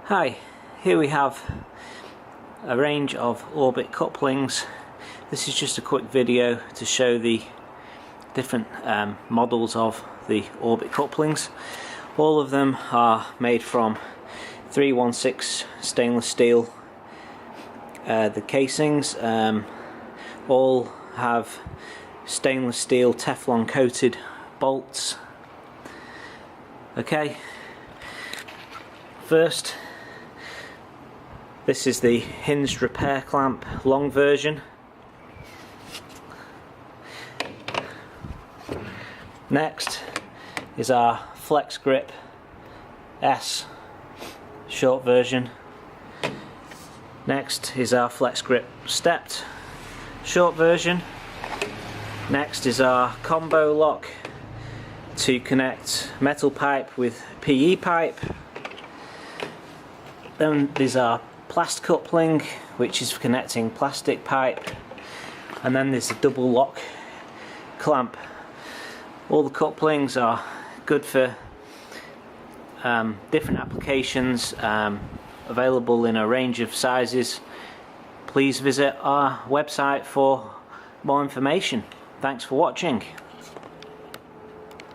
Hi, here we have a range of orbit couplings. This is just a quick video to show the different models of the orbit couplings. All of them are made from 316 stainless steel. The casings all have stainless steel Teflon coated bolts. Okay, first, this is the hinged repair clamp long version. Next is our Flex Grip S short version. Next is our Flex Grip stepped short version. Next is our combo lock to connect metal pipe with PE pipe. Then there's our Plast Coupling, which is for connecting plastic pipe, and then there's a double lock clamp. All the couplings are good for different applications, available in a range of sizes. Please visit our website for more information. Thanks for watching.